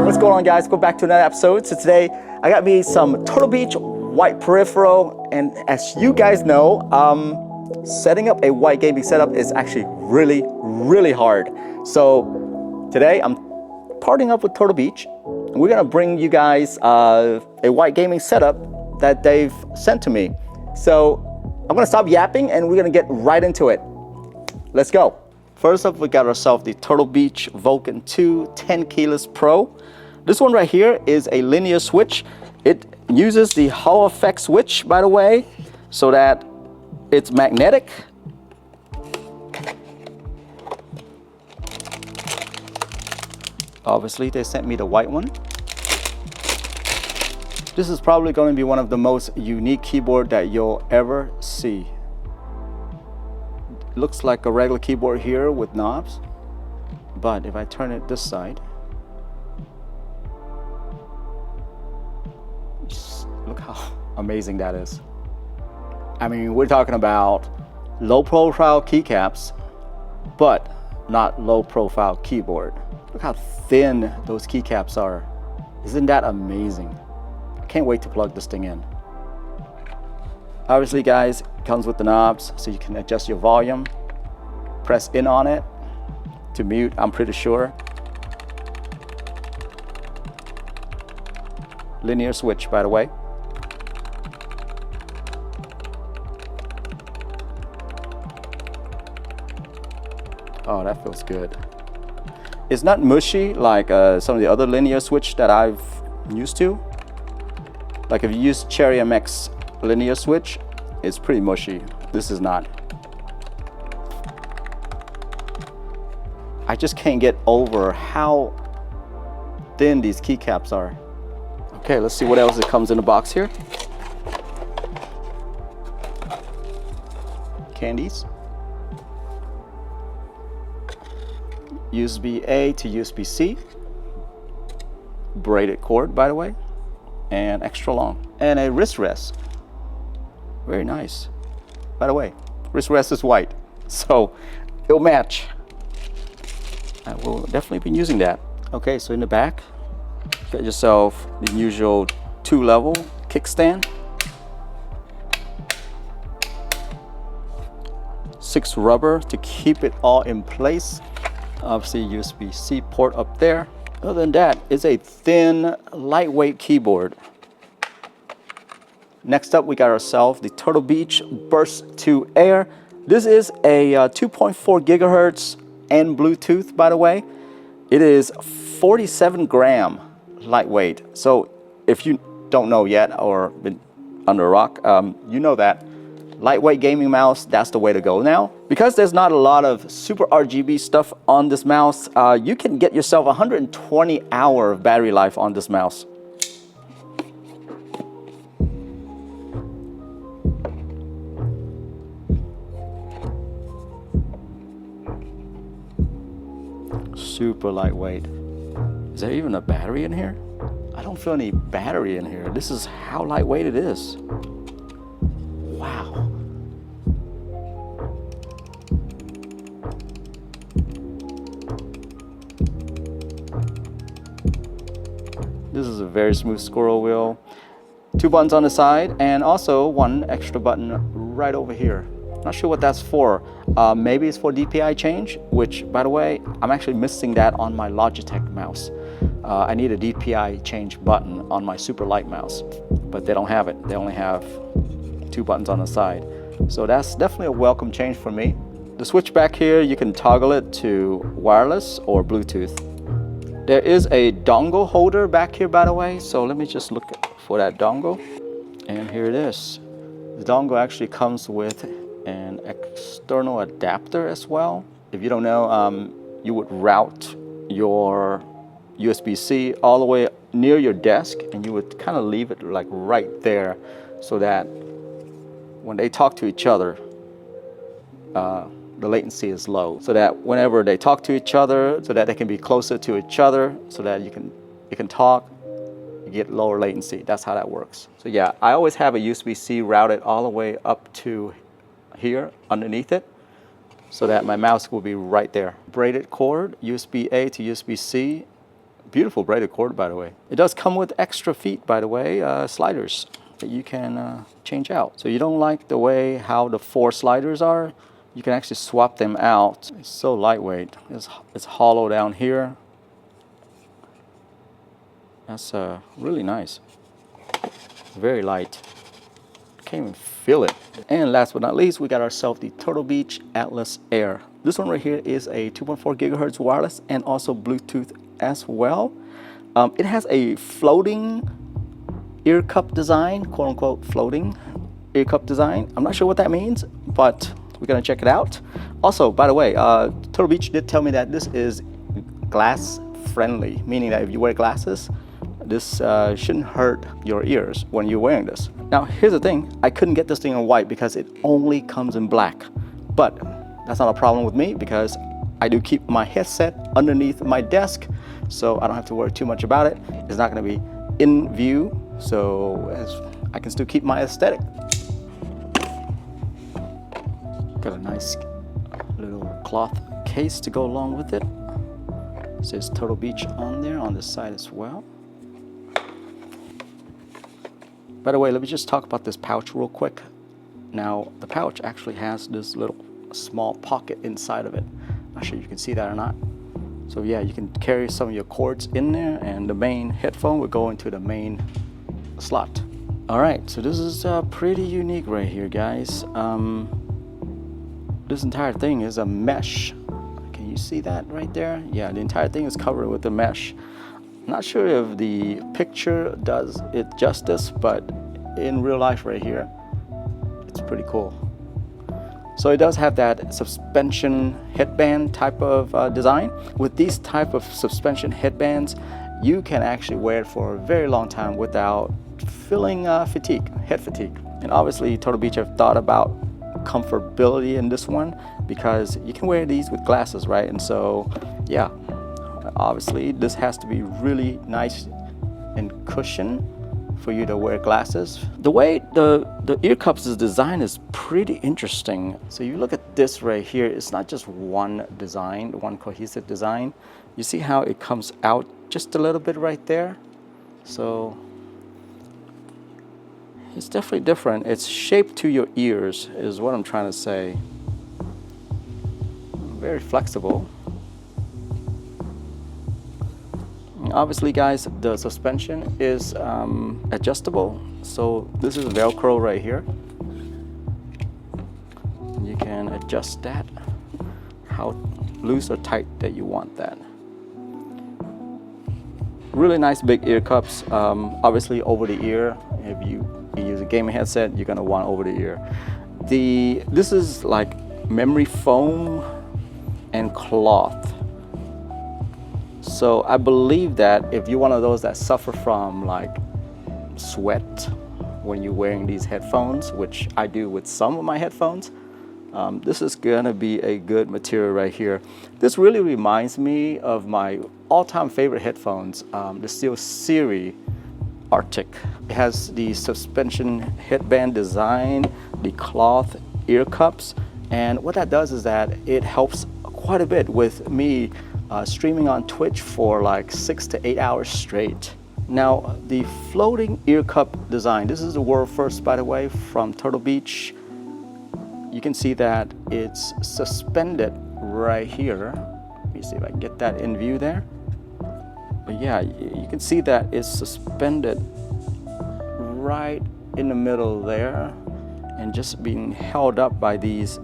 What's going on, guys? Go back to another episode. So today I got me some Turtle Beach white peripheral, and as you guys know, setting up a white gaming setup is actually really hard. So today I'm partnering up with Turtle Beach, and we're gonna bring you guys a white gaming setup that they've sent to me. So I'm gonna stop yapping and we're gonna get right into it. Let's go. First up, we got ourselves the Turtle Beach Vulcan 2 10 keyless Pro. This one right here is a linear switch. It uses the Hall effect switch, by the way, so that it's magnetic. Obviously, they sent me the white one. This is probably going to be one of the most unique keyboard that you'll ever see. It looks like a regular keyboard here with knobs, but if I turn it this side, just look how amazing that is. I mean, we're talking about low profile keycaps, but not low profile keyboard. Look how thin those keycaps are. Isn't that amazing? I can't wait to plug this thing in. Obviously, guys, it comes with the knobs, so you can adjust your volume. Press in on it to mute, I'm pretty sure. Linear switch, by the way. Oh, that feels good. It's not mushy like some of the other linear switch that I've used to. Like if you use Cherry MX linear switch, it's pretty mushy. This is not. I just can't get over how thin these keycaps are. Okay, let's see what else it comes in the box here. Candies. USB-A to USB-C. Braided cord, by the way, and extra long. And a wrist rest. Very nice. By the way, wrist rest is white, so it'll match. I will definitely be using that. Okay, so in the back, get yourself the usual 2-level kickstand. 6 rubber to keep it all in place. Obviously, USB-C port up there. Other than that, it's a thin, lightweight keyboard. Next up, we got ourselves the Turtle Beach Burst 2 Air. This is a 2.4 gigahertz and Bluetooth, by the way. It is 47 gram lightweight. So if you don't know yet or been under a rock, you know that lightweight gaming mouse, that's the way to go now. Because there's not a lot of super RGB stuff on this mouse, you can get yourself 120 hour of battery life on this mouse. Super lightweight. Is there even a battery in here? I don't feel any battery in here. This is how lightweight it is. Wow. This is a very smooth scroll wheel. 2 buttons on the side and also 1 extra button right over here. Not sure what that's for. Maybe it's for DPI change, which, by the way, I'm actually missing that on my Logitech mouse. I need a DPI change button on my super light mouse, but they don't have it. They only have 2 buttons on the side. So that's definitely a welcome change for me. The switch back here, you can toggle it to wireless or Bluetooth. There is a dongle holder back here, by the way. So let me just look for that dongle. And here it is. The dongle actually comes with an external adapter as well. If you don't know, you would route your USB-C all the way near your desk, and you would kind of leave it like right there so that when they talk to each other, the latency is low, so that whenever they talk to each other, so that they can be closer to each other, so that you can talk, you get lower latency. That's how that works. So yeah, I always have a USB-C routed all the way up to here underneath it, so that my mouse will be right there. Braided cord, USB-A to USB-C, Beautiful braided cord, by the way. It does come with extra feet, by the way, sliders that you can change out. So you don't like the way how the 4 sliders are, you can actually swap them out. It's so lightweight. It's hollow down here. That's really nice. Very light. Can't even feel it. And last but not least, we got ourselves the Turtle Beach Atlas Air. This one right here is a 2.4 gigahertz wireless and also Bluetooth as well. It has a floating ear cup design, quote unquote floating ear cup design. I'm not sure what that means, but we're gonna check it out. Also, by the way, Turtle Beach did tell me that this is glass friendly, meaning that if you wear glasses, this shouldn't hurt your ears when you're wearing this. Now, here's the thing. I couldn't get this thing in white because it only comes in black. But that's not a problem with me because I do keep my headset underneath my desk, so I don't have to worry too much about it. It's not gonna be in view, so I can still keep my aesthetic. Got a nice little cloth case to go along with it. It says Turtle Beach on there on this side as well. By the way, let me just talk about this pouch real quick. Now, the pouch actually has this little small pocket inside of it. Not sure you can see that or not. So yeah, you can carry some of your cords in there, and the main headphone will go into the main slot. All right, so this is pretty unique right here, guys. This entire thing is a mesh. Can you see that right there? Yeah, the entire thing is covered with the mesh. Not sure if the picture does it justice, but in real life right here, it's pretty cool. So it does have that suspension headband type of design. With these type of suspension headbands, you can actually wear it for a very long time without feeling head fatigue. And obviously, Turtle Beach have thought about comfortability in this one because you can wear these with glasses, right? And so, yeah. Obviously, this has to be really nice and cushion for you to wear glasses. The way the ear cups is designed is pretty interesting. So you look at this right here, it's not just one design, one cohesive design. You see how it comes out just a little bit right there? So it's definitely different. It's shaped to your ears is what I'm trying to say. Very flexible. Obviously, guys, the suspension is adjustable. So this is Velcro right here. You can adjust that, how loose or tight that you want that. Really nice big ear cups. Obviously, over the ear. If you use a gaming headset, you're gonna want over the ear. This is like memory foam and cloth. So I believe that if you're one of those that suffer from like sweat when you're wearing these headphones, which I do with some of my headphones, this is gonna be a good material right here. This really reminds me of my all-time favorite headphones, the SteelSeries Arctic. It has the suspension headband design, the cloth ear cups, and what that does is that it helps quite a bit with me streaming on Twitch for like 6 to 8 hours straight. Now, the floating ear cup design, this is the world first, by the way, from Turtle Beach. You can see that it's suspended right here. Let me see if I can get that in view there. But yeah, you can see that it's suspended right in the middle there and just being held up by these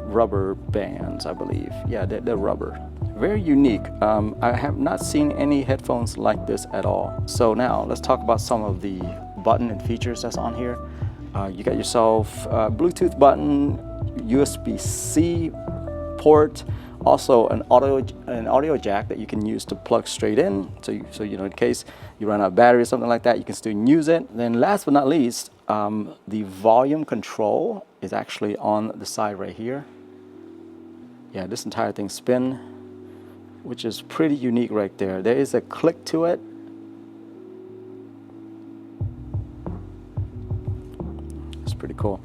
rubber bands, I believe. Yeah, they're rubber. Very unique. I have not seen any headphones like this at all. So now let's talk about some of the button and features that's on here. You got yourself a Bluetooth button, USB-C port, also an audio jack that you can use to plug straight in. So you know, in case you run out of battery or something like that, you can still use it. Then last but not least, the volume control is actually on the side right here. Yeah, this entire thing spin, which is pretty unique right there. There is a click to it. It's pretty cool.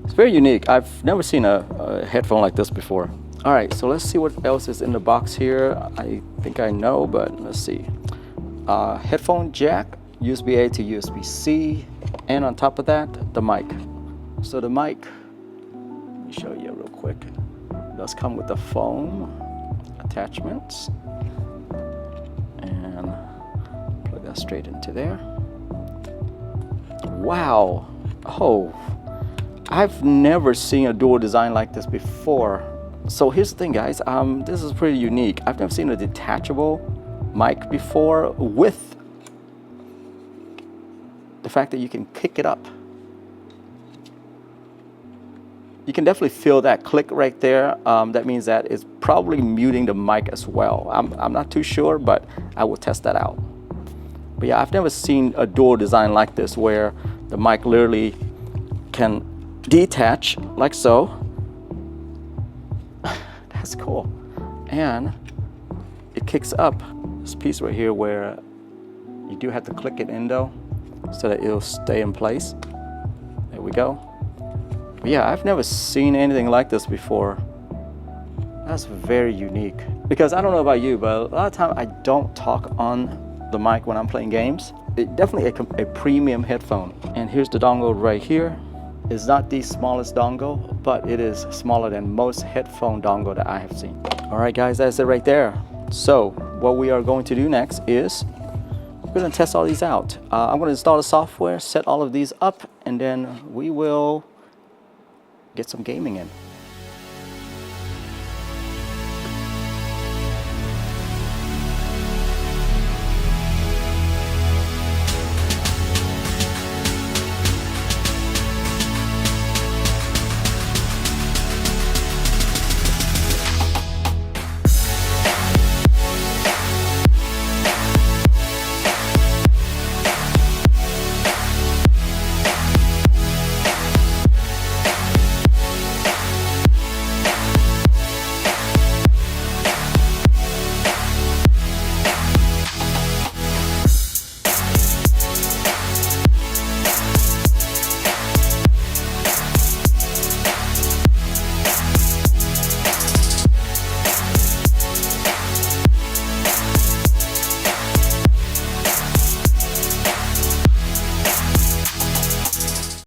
It's very unique. I've never seen a headphone like this before. All right, so let's see what else is in the box here. I think I know, but let's see. Headphone jack, USB-A to USB-C, and on top of that, the mic. So the mic, let me show you real quick. It does come with the foam attachments, and plug that straight into there. Wow. Oh, I've never seen a dual design like this before. So here's the thing, guys. This is pretty unique. I've never seen a detachable mic before with the fact that you can pick it up. You can definitely feel that click right there. That means that it's probably muting the mic as well. I'm not too sure, but I will test that out. But yeah, I've never seen a dual design like this where the mic literally can detach like so. That's cool. And it kicks up this piece right here where you do have to click it in though, so that it'll stay in place. There we go. But yeah, I've never seen anything like this before. That's very unique. Because I don't know about you, but a lot of times I don't talk on the mic when I'm playing games. It definitely a premium headphone. And here's the dongle right here. It's not the smallest dongle, but it is smaller than most headphone dongle that I have seen. All right, guys, that's it right there. So what we are going to do next is we're going to test all these out. I'm going to install the software, set all of these up, and then we will get some gaming in.